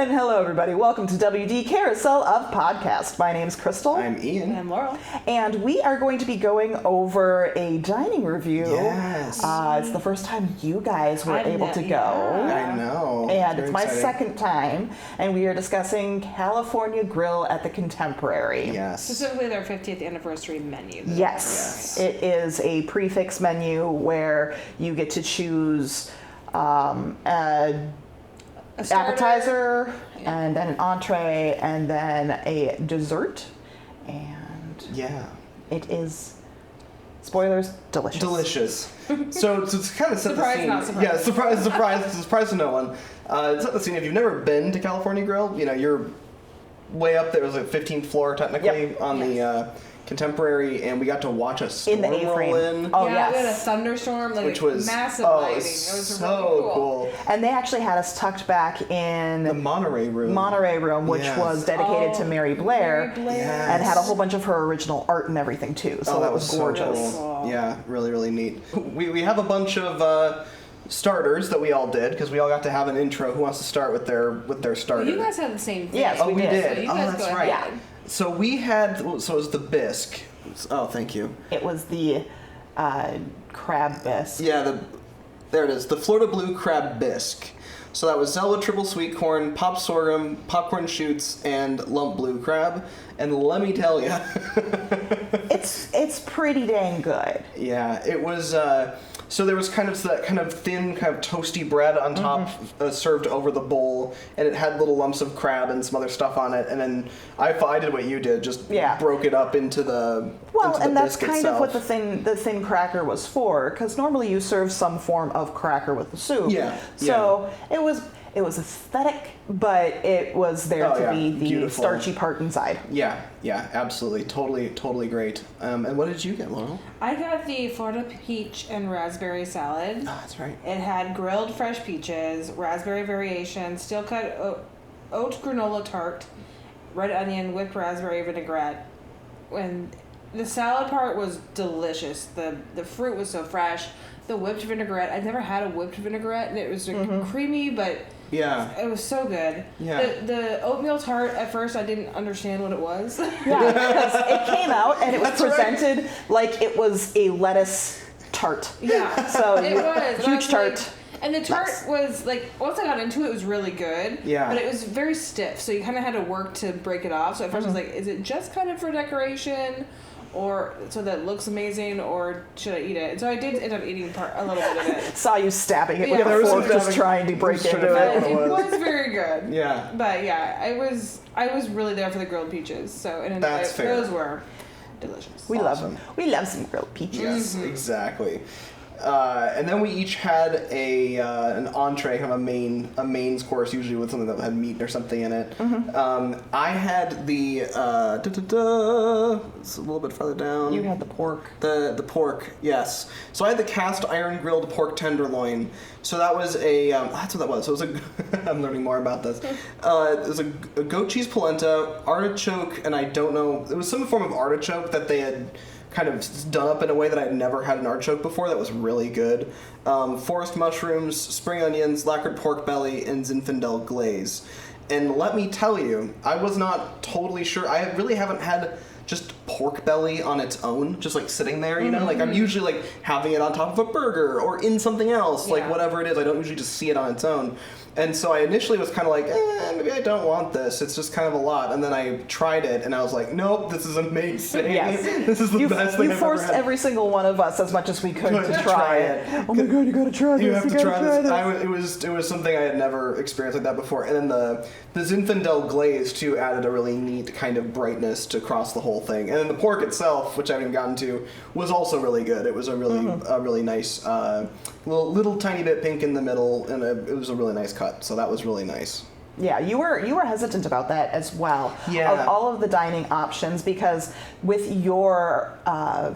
And hello, everybody. Welcome to WD Carousel of Podcast. My name's Crystal. I'm Ian. And I'm Laurel. And we are going to be going over a dining review. Yes. It's the first time you guys were able to go. I know. And Very it's my exciting. second time. And we are discussing California Grill at the Contemporary. Yes. Specifically their 50th anniversary menu. Yes. Yes. It is a prefix menu where you get to choose A starter. appetizer, and then an entree, and then a dessert. And Yeah. it is, spoilers, delicious. Delicious. So to kind of set Surprise, the scene. not surprise. Yeah, surprise to no one. Set the scene. If you've never been to California Grill, you know, you're way up there. It was like 15th floor technically on the Contemporary, and we got to watch a storm In the A-frame. roll in. Oh, yeah, yes. we had a thunderstorm, like Which was massive lighting. It was so really cool. And they actually had us tucked back in The Monterey room. Monterey room, which Yes. was dedicated to Mary Blair, Mary Blair. Yes. and had a whole bunch of her original art and everything too. So that was gorgeous. So cool. Yeah, really, really neat. We have a bunch of starters that we all did because we all got to have an intro. Who wants to start with their starter? Well, you guys had the same thing. Yes, Oh, we we did. did. So you Oh, guys that's go right. ahead. So we had, so it was the bisque. Oh, thank you. It was the crab bisque. Yeah, there it is. The Florida Blue Crab Bisque. So that was Zelda triple sweet corn, pop sorghum, popcorn shoots, and lump blue crab. And let me tell you, It's pretty dang good. yeah, it was. So there was kind of that kind of thin, kind of toasty bread on top, served over the bowl, and it had little lumps of crab and some other stuff on it. And then I did what you did, just broke it up into the Well, into and the that's bisque kind of what itself. the thin cracker was for, because normally you serve some form of cracker with the soup. Yeah, So it was aesthetic, but it was there Oh, to yeah, be the beautiful. starchy part inside. Yeah, absolutely, totally great. And what did you get, Laurel? I got the Florida peach and raspberry salad. Oh, that's right. It had grilled fresh peaches, raspberry variation, steel cut oat granola tart, red onion, whipped raspberry vinaigrette. And the salad part was delicious. The fruit was so fresh. The whipped vinaigrette, I've never had a whipped vinaigrette, and it was like creamy, but Yeah. it was so good. Yeah. The oatmeal tart, at first I didn't understand what it was. Yeah, because it came out and it was That's right. presented like it was a lettuce tart. Yeah. So It was. And I huge was tart. like- and the tart was like, once I got into it, it was really good. Yeah. But it was very stiff, so you kind of had to work to break it off. So at first I was like, is it just kind of for decoration? Or so that it looks amazing, or should I eat it? And so I did end up eating a little bit of it. Saw you stabbing it Yeah, with there a was fork, some just stabbing. trying to break Just into trying it. to It It was. was very good. Yeah. But yeah, I was really there for the grilled peaches. So and That's fair. those were delicious. We love Awesome. them. We love some grilled peaches. Yes, exactly. And then we each had an entree, kind of a mains course, usually with something that had meat or something in it. I had the it's a little bit farther down. You had the pork. The pork, yes. So I had the cast iron grilled pork tenderloin. So that was that's what that was. So it was I'm learning more about this. It was a goat cheese polenta, artichoke, and I don't know. It was some form of artichoke that they had kind of done up in a way that I'd never had an artichoke before. That was really good. Forest mushrooms, spring onions, lacquered pork belly, and Zinfandel glaze. And let me tell you, I was not totally sure. I really haven't had just pork belly on its own, just like sitting there, you know? Like I'm usually like having it on top of a burger or in something else, like Yeah. whatever it is. I don't usually just see it on its own. And so I initially was kind of like, maybe I don't want this. It's just kind of a lot. And then I tried it, and I was like, nope, this is amazing. Yes. This is the best thing You I've forced ever had. every single one of us as much as we could Good to to try try it. it. Oh my god, you gotta try this. You have to gotta try this. It was something I had never experienced like that before. And then the Zinfandel glaze too added a really neat kind of brightness to across the whole thing. And then the pork itself, which I haven't gotten to, was also really good. It was a really nice little tiny bit pink in the middle, and it was a really nice cut. So that was really nice. Yeah, you were hesitant about that as well. Yeah. Of all of the dining options, because with your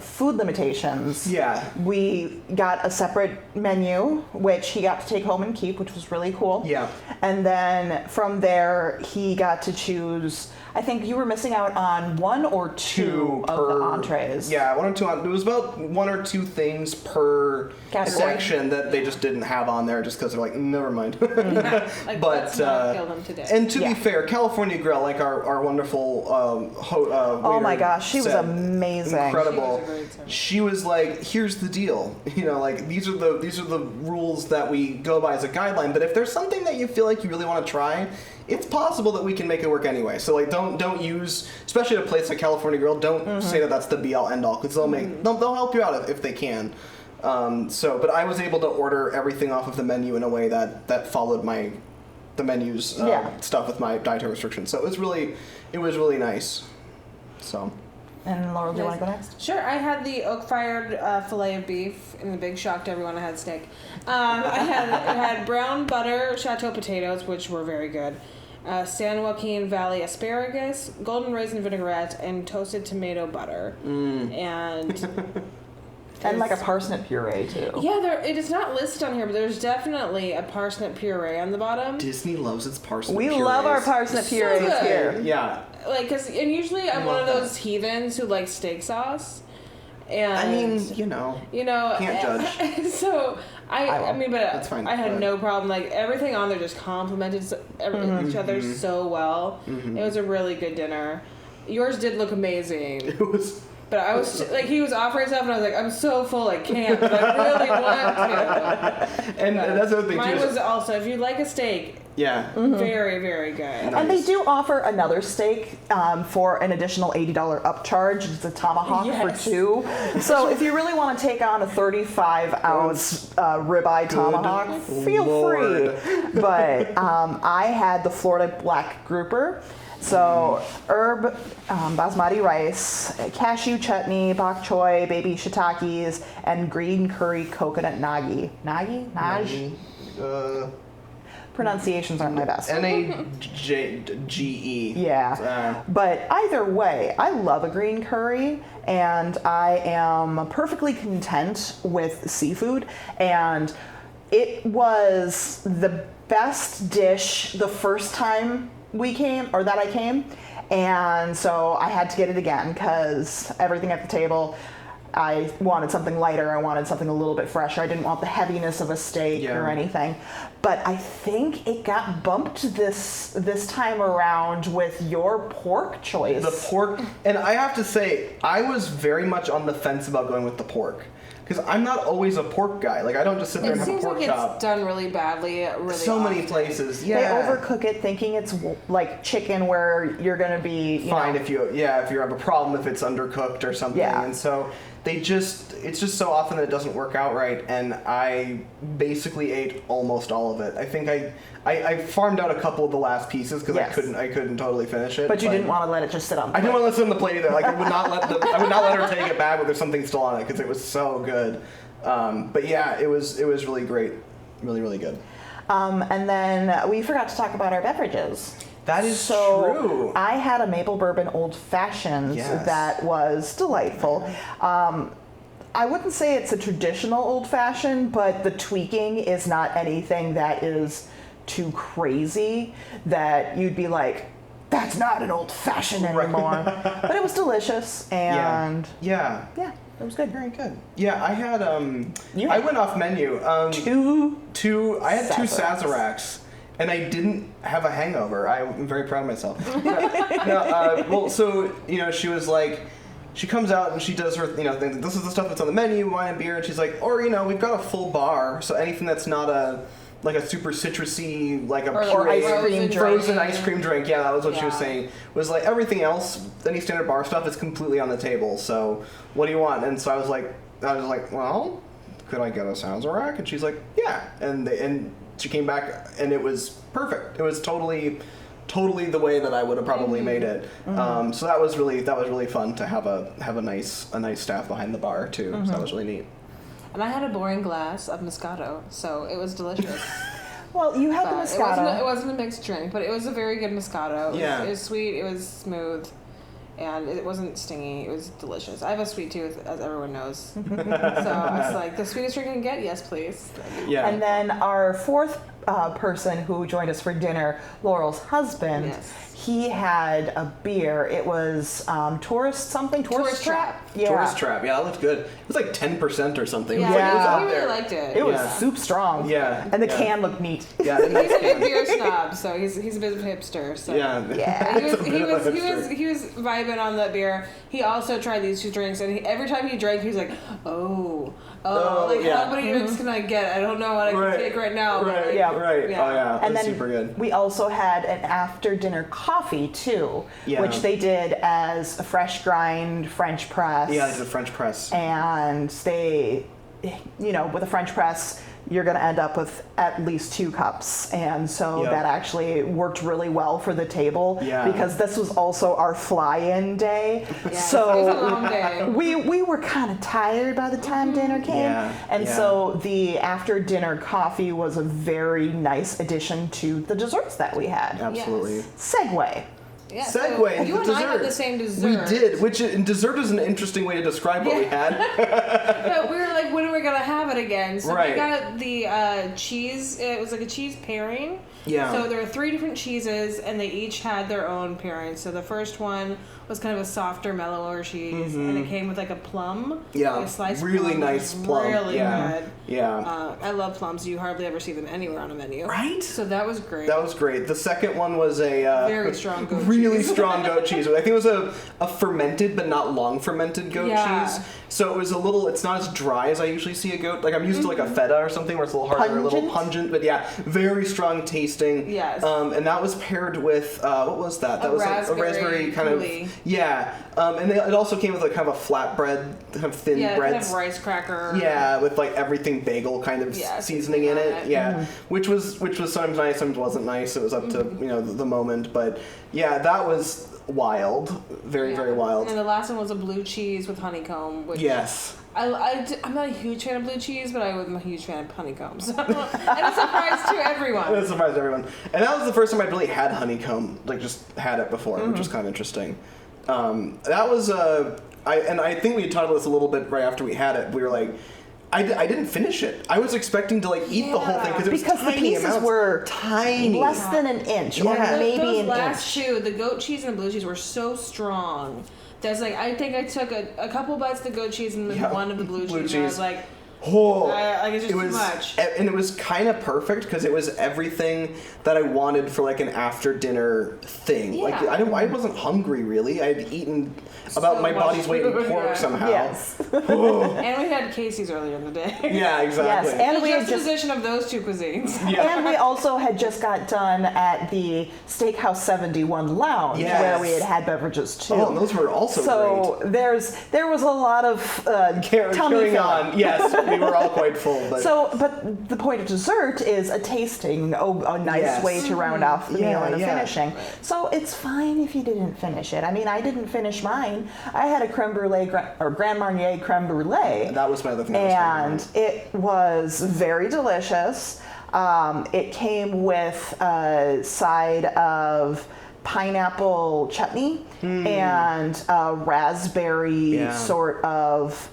food limitations, Yeah. we got a separate menu, which he got to take home and keep, which was really cool. Yeah. And then from there, he got to choose I think you were missing out on one or two of the entrees. Yeah, one or two. It was about one or two things per Category. section that they just didn't have on there, just because they're like, never mind. Like, But let's not kill them today. and to Yeah. be fair, California Grill, like our wonderful Oh my waiter gosh, she was said, amazing. incredible. She was a great server. She was like, here's the deal, like these are the rules that we go by as a guideline. But if there's something that you feel like you really want to try, it's possible that we can make it work anyway. So like, don't use, especially at a place like California Grill, don't say that that's the be all end all, because they'll help you out if they can. But I was able to order everything off of the menu in a way that followed the menu's stuff with my dietary restrictions. So it was really nice. So. And Laurel, do you want to go next? Sure, I had the oak-fired fillet of beef, and the big shock to everyone, I had steak. I had brown butter chateau potatoes, which were very good, San Joaquin Valley asparagus, golden raisin vinaigrette, and toasted tomato butter. And like a parsnip puree too. Yeah, it is not listed on here, but there's definitely a parsnip puree on the bottom. Disney loves its parsnip We purees. love our parsnip So purees good. here. Yeah. Like, and usually I'm one of love those heathens who like steak sauce. And I mean, can't judge. So I mean, but That's fine. I had no problem. Like, everything on there just complemented each other so well. It was a really good dinner. Yours did look amazing. It was. But I was like, he was offering stuff, and I was like, I'm so full, I can't, but I really want to. And that's the other thing Mine too. was also, if you like a steak, Yeah. very, very good. And they do offer another steak for an additional $80 upcharge. It's a tomahawk Yes. for two. So if you really want to take on a 35-ounce ribeye tomahawk, feel Lord. free. But I had the Florida black grouper. So herb, basmati rice, cashew chutney, bok choy, baby shiitakes, and green curry coconut nagi. Naj? Pronunciations aren't my best. NAGE. Yeah. But either way, I love a green curry, and I am perfectly content with seafood. And it was the best dish the first time that I came. And so I had to get it again because everything at the table, I wanted something lighter. I wanted something a little bit fresher. I didn't want the heaviness of a steak or anything. But I think it got bumped this time around with your pork choice. The pork, and I have to say, I was very much on the fence about going with the pork. Because I'm not always a pork guy. Like, I don't just sit there It and have a seems pork like chop. it's done really badly, really So many often. places. They Yeah. overcook it thinking it's like chicken where you're going to be, Fine if you have a problem if it's undercooked or something. Yeah. And so it's just so often that it doesn't work out right, and I basically ate almost all of it. I think I farmed out a couple of the last pieces because Yes. I couldn't totally finish it. But you didn't want to let it just sit on the I didn't plate. want to sit on the plate either. Like, I would not let her take it back if there's something still on it because it was so good. But yeah, it was really great, really, really good. And then we forgot to talk about our beverages. That is So true. I had a maple bourbon old fashioned Yes. that was delightful. I wouldn't say it's a traditional old fashioned, but the tweaking is not anything that is too crazy that you'd be like, that's not an old fashioned anymore. But it was delicious, and Yeah. it was good. Very good. Yeah, I had You I had went off menu. Two I had two Sazeracs. Sazeracs, and I didn't have a hangover. I'm very proud of myself. She was like, she comes out and she does her, thing. This is the stuff that's on the menu, wine and beer, and she's like, we've got a full bar, so anything that's not a super citrusy, like a Or ice cream frozen drink. ice cream drink. Yeah, that was what she was Yeah. saying. Was like everything else, any standard bar stuff is completely on the table. So what do you want? And so I was like, well, could I get a Sazerac? And she's like, yeah. And she came back and it was perfect. It was totally the way that I would have probably made it. So that was really fun to have a nice staff behind the bar too. So that was really neat. And I had a boring glass of Moscato, so it was delicious. Well, you had the But Moscato. it wasn't a mixed drink, but it was a very good Moscato. Yeah. It was sweet, it was smooth, and it wasn't stingy. It was delicious. I have a sweet tooth, as everyone knows. So I was like, the sweetest drink I can get? Yes, please. Yeah. And then our fourth person who joined us for dinner, Laurel's husband, Yes. he had a beer. It was Tourist Trap. Yeah. Tourist Trap. Yeah, that looked good. It was like 10% or something. Yeah, It was, like, it was Yeah. up he really there. liked it. It was Yeah. soup strong. Yeah, And the yeah. can looked neat. Yeah, the He's next a big can. beer snob, so he's a bit of a hipster. So. Yeah. Yeah. He was, It's a bit of a hipster. he was vibing on that beer. He also tried these 2 drinks, and every time he drank, he was like, like yeah. how many drinks can I get? I don't know what I can take right now. but, Right. like, Yeah. Right. Yeah. Oh yeah. And That's then super good. we also had an after dinner coffee too, Yeah. which they did as a fresh grind French press. Yeah, it's a French press. And they, with a French press, you're going to end up with at least 2 cups. And so Yep. that actually worked really well for the table Yeah. because this was also our fly-in day. Yeah, it was a So long day. we were kind of tired by the time dinner came. Yeah, And yeah. so the after dinner coffee was a very nice addition to the desserts that we had. Absolutely. Segue. Yeah, Segue so into you and I had dessert. the same dessert. We did, which dessert is an interesting way to describe what we had. But we were like, when are we gonna have it again? So Right. we got the cheese. It was like a cheese pairing. Yeah. So there were 3 different cheeses, and they each had their own pairing. So the first one was kind of a softer, mellower cheese, and it came with like a plum. Yeah, like a sliced really plum, nice which was plum. Really Yeah. good. Yeah. I love plums. You hardly ever see them anywhere on a menu. Right? So that was great. That was great. The second one was a Very strong goat really cheese. strong goat cheese. I think it was a fermented but not long fermented goat Yeah. cheese. So it was a little. It's not as dry as I usually see a goat. Like I'm used to like a feta or something where it's a little harder, a little Pungent? pungent. But yeah, very strong tasting. Yes. And that was paired with what was that? That A was like a raspberry raspberry kind coulis. of yeah. And it also came with like kind of a flatbread, kind of thin yeah, breads. kind of rice cracker. Yeah, with like everything bagel kind of Yeah, seasoning in on it. it. Yeah, which was sometimes nice, sometimes wasn't nice. It was up to the moment, but yeah, that was wild, very very wild. And the last one was a blue cheese with honeycomb. Which Yes. I'm not a huge fan of blue cheese, but I'm a huge fan of honeycomb. So, and a surprise to everyone. It surprised everyone, and that was the first time I'd really had honeycomb, like just had it before, which was kind of interesting. That was I think we had talked about this a little bit right after we had it. We were like, I didn't finish it. I was expecting to like eat the whole thing because it was Because the tiny pieces amounts. were tiny. less than an inch, or Yeah. maybe Those an last inch. 2, the goat cheese and the blue cheese, were so strong. That's like I think I took a couple bites of the goat cheese and Yeah, one of the blue blue cheese. And I cheese. was like, Oh, like it's just it too was, much. and it was kind of perfect because it was everything that I wanted for like an after dinner thing. Like Yeah. I wasn't hungry really. I'd eaten about So my much body's weight in food, pork yeah. somehow. Yes. And we had Casey's earlier in the day. Yeah, exactly. Yes, and The we had just juxtaposition of those 2 cuisines. Yeah. and we also had just got done at the Steakhouse 71 Lounge Yes. where we had beverages too. Oh, and those were also so there was a lot of tummy Carrying filling. on. Yes, we were all quite full, but But the point of dessert is a tasting, a nice Yes. way to round off the meal Yeah, and a yeah. finishing. So it's fine if you didn't finish it. I mean, I didn't finish mine. I had a creme brulee or Grand Marnier creme brulee. that was my other thing. I was talking And about. it was very delicious. It came with a side of pineapple chutney and a raspberry Yeah. sort of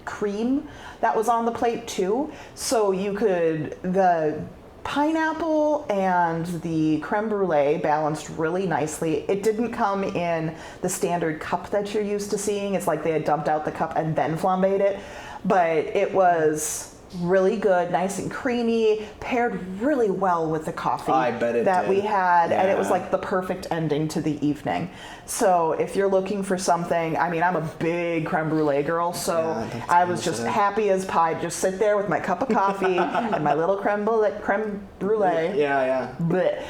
cream that was on the plate too. So the pineapple and the creme brulee balanced really nicely. It didn't come in the standard cup that you're used to seeing. It's like they had dumped out the cup and then flambéed it. But it was really good, nice and creamy, paired really well with the coffee I bet it that did. we had, and it was Yeah. like the perfect ending to the evening. So if you're looking for something, I mean, I'm a big creme brulee girl, so Yeah, that's I was what I just said. happy as pie, just sit there with my cup of coffee and my little creme brulee. Yeah. Bleh,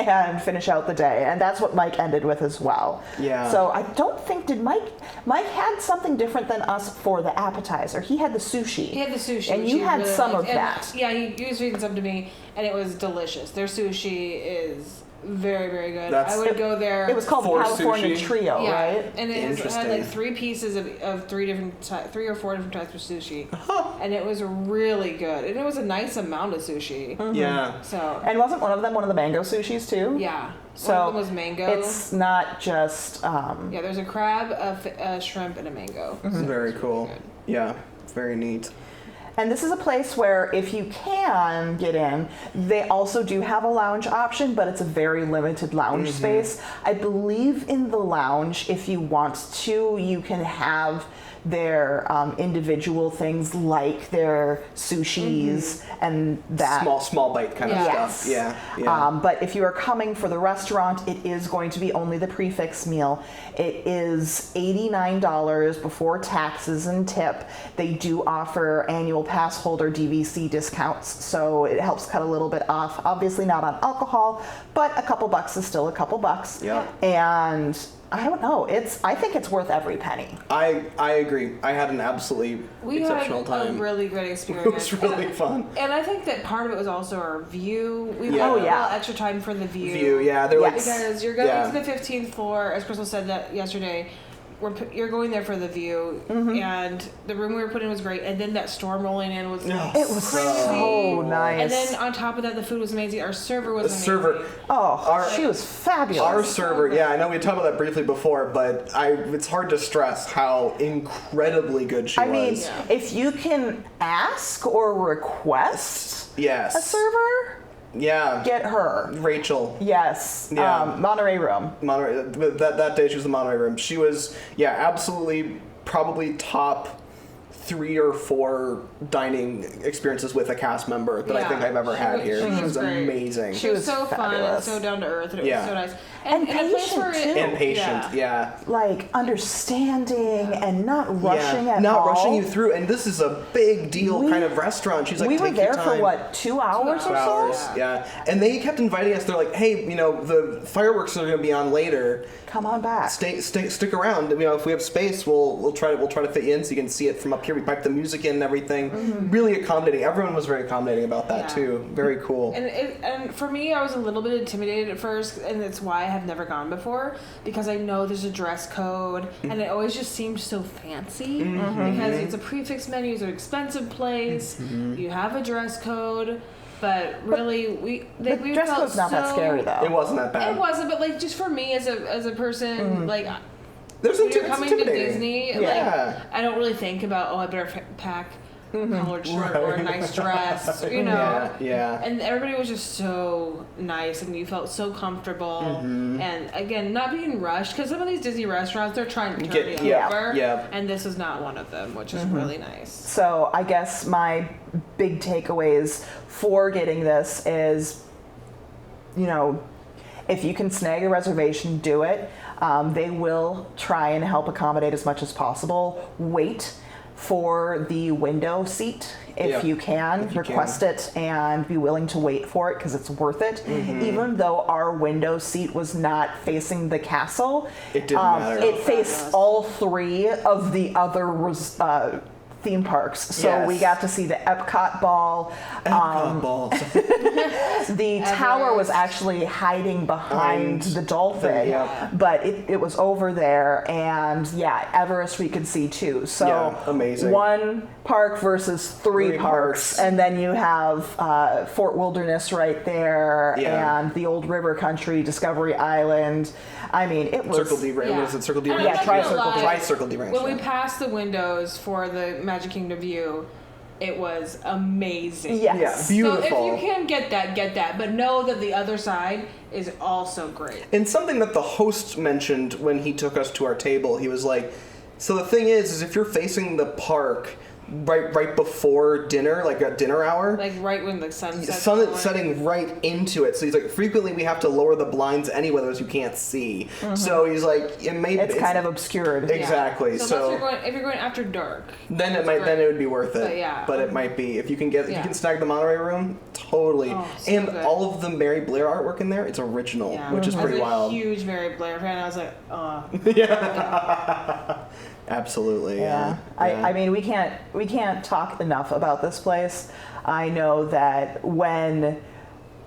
and finish out the day, and that's what Mike ended with as well. Yeah. So I don't think Mike had something different than us for the appetizer. He had the sushi. He had the sushi, and which you he had really some liked. of And, that. yeah, he was reading some to me, and it was delicious. Their sushi is very, very good. That's- I would go there. It was called the For California sushi? Trio, yeah, right? and it had like Interesting. 3 pieces of 3 or 4 different types of sushi, and it was really good. And it was a nice amount of sushi. Yeah. So And wasn't one of them one of the mango sushis too? yeah, So one of them was mango. it's not just. Yeah, there's a crab, a shrimp, and a mango. Very cool. Good. Yeah. Very neat. And this is a place where if you can get in, they also do have a lounge option, but it's a very limited lounge space. I believe in the lounge, if you want to, you can have their individual things like their sushis and that. Small bite kind of Yes. stuff. Yeah. But if you are coming for the restaurant, it is going to be only the prefix meal. It is $89 before taxes and tip. They do offer annual pass holder DVC discounts, so it helps cut a little bit off. Obviously not on alcohol, but a couple bucks is still a couple bucks. Yeah. And I don't know. I think it's worth every penny. I agree. I had an absolutely exceptional had time. a really great It experience. was really fun. And I think that part of it was also our view. We Yeah. had Oh, a little yeah. extra time for the view. They're like, Yes. Because you're going Yeah. to the 15th floor, as Crystal said that yesterday. You're going there for the view, and the room we were put in was great. And then that storm rolling in was Yeah. It was crazy. so nice. And then on top of that, the food was amazing. Our server was the amazing. server. Oh, she was fabulous. Our server, yeah, I know we talked about that briefly before, but it's hard to stress how incredibly good she I mean, was. if you can ask or request Yes. a server, Yeah. get her. Rachel. Yes. Yeah. Monterey Room. Monterey, that day she was the Monterey Room. She was, absolutely probably top 3 or 4 dining experiences with a cast member that I think I've ever had here. She was great. amazing. She was so fun and fabulous. so down to earth, and it Yeah. was so nice. And a place where patient, too. And patient, yeah. Like understanding and not rushing at not all. rushing you through. And this is a big deal We- kind of restaurant. She's like, we were take your there for time. what, 2 hours 2 or hours, so? yeah. And they kept inviting us. They're like, hey, the fireworks are going to be on later. Come on back. Stick around. If we have space, we'll try to fit you in so you can see it from up here. We pipe the music in and everything. Really accommodating. Everyone was very accommodating about that too. Very cool. And for me, I was a little bit intimidated at first, and that's why I have never gone before, because I know there's a dress code, and it always just seemed so fancy because it's a prefix menu, it's an expensive place, you have a dress code, but really The dress felt code's not that so- scary though. It wasn't that bad. It wasn't, but like just for me as a person, like There's when it's you're coming to intimidating. Disney, Yeah. like I don't really think about I better pack a collared shirt or a nice dress, Yeah. And everybody was just so nice, and you felt so comfortable. And again, not being rushed, because some of these Disney restaurants, they're trying to turn you over. Yeah. And this is not one of them, which is really nice. So I guess my big takeaways for getting this is, if you can snag a reservation, do it. They will try and help accommodate as much as possible. Wait for the window seat if you can. Request it and be willing to wait for it because it's worth it. Even though our window seat was not facing the castle, It didn't matter. It faced all 3 of the other theme parks. So we got to see the Epcot ball. Balls. The tower was actually hiding behind the dolphin, Yeah. but it was over there, and Everest we could see too. So Yeah, amazing. 1 park versus 3 3 parks, parks. and then you have Fort Wilderness right there, Yeah. and the old river country, Discovery Island. I mean, it was Circle D Ranch. What is it? Circle D And Ranch? I'm not gonna Tri-Circle D. lie, Tri-Circle D Ranch. When we yeah. passed the windows for the Magic Kingdom view, it was amazing. Yes. Yeah, beautiful. So if you can get that. But know that the other side is also great. And something that the host mentioned when he took us to our table, he was like, so the thing is if you're facing the park right before dinner, like at dinner hour, Like right when the sun the sets. sun is going. setting right into it. So he's like, frequently we have to lower the blinds anyway, otherwise you can't see. So he's like, it's kind of obscured. Yeah. Exactly. So if you're going after dark, then it that's great. it would be worth it. But yeah. But it might be if you can if you Yeah. can snag the Monterey Room, totally. Oh, so and good. all of the Mary Blair artwork in there, it's original, yeah. which is pretty As a wild. huge Mary Blair fan, I was like, Absolutely. Yeah. Yeah. I mean, we can't talk enough about this place. I know that when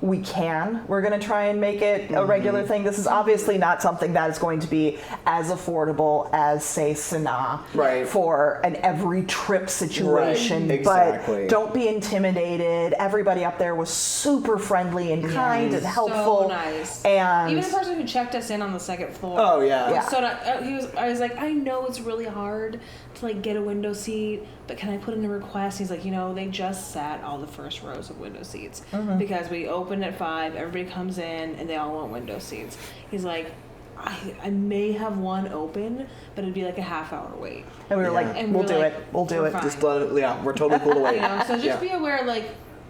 we can, we're going to try and make it a regular thing. This is obviously not something that is going to be as affordable as, say, Sanaa, Right. for an every trip situation. Right, exactly. But don't be intimidated. Everybody up there was super friendly and kind and helpful. so nice. And even the person who checked us in on the second floor. Oh yeah. Yeah. So I was like, I know it's really hard, to like get a window seat, but can I put in a request? He's like, they just sat all the first rows of window seats because we opened at 5, everybody comes in and they all want window seats. He's like, I may have one open, but it'd be like a half-hour wait. And we were like, And we'll we're do like, it. We'll do we're it. fine. Just let it, we're totally cool to wait. So just Yeah. be aware, like,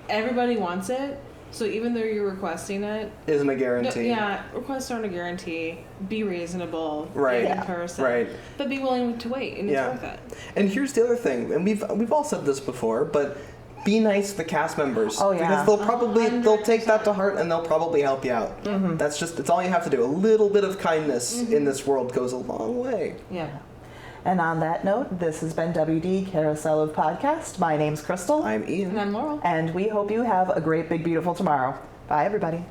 everybody wants it. So even though you're requesting it, Isn't a guarantee. requests aren't a guarantee. Be reasonable, Right. in person, Right. but be willing to wait, and it's Yeah. worth it. And here's the other thing, and we've all said this before, but be nice to the cast members. Oh, yeah. Because they'll take that to 100%. heart and they'll probably help you out. It's all you have to do. A little bit of kindness in this world goes a long way. Yeah. And on that note, this has been WD Carousel of Podcast. My name's Crystal. I'm Ian. And I'm Laurel. And we hope you have a great, big, beautiful tomorrow. Bye, everybody.